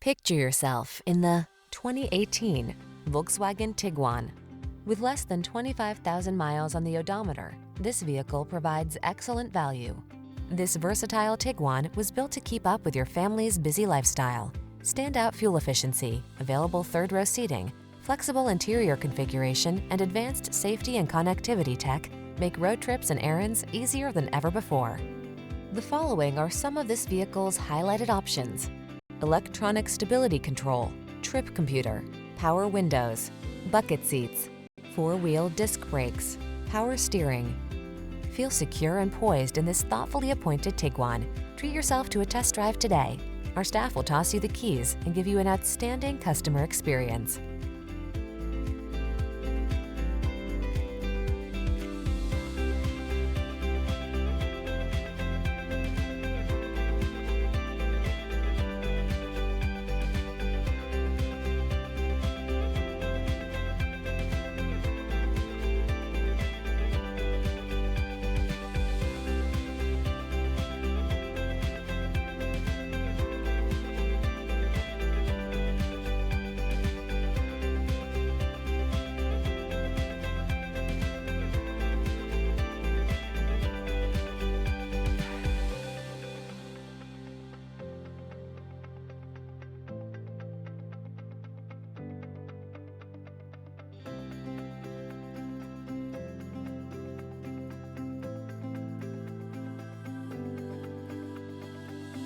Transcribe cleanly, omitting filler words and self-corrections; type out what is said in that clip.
Picture yourself in the 2018 Volkswagen Tiguan. With less than 25,000 miles on the odometer, this vehicle provides excellent value. This versatile Tiguan was built to keep up with your family's busy lifestyle. Standout fuel efficiency, available third-row seating, flexible interior configuration, and advanced safety and connectivity tech make road trips and errands easier than ever before. The following are some of this vehicle's highlighted options: electronic stability control, trip computer, power windows, bucket seats, four-wheel disc brakes, power steering. Feel secure and poised in this thoughtfully appointed Tiguan. Treat yourself to a test drive today. Our staff will toss you the keys and give you an outstanding customer experience.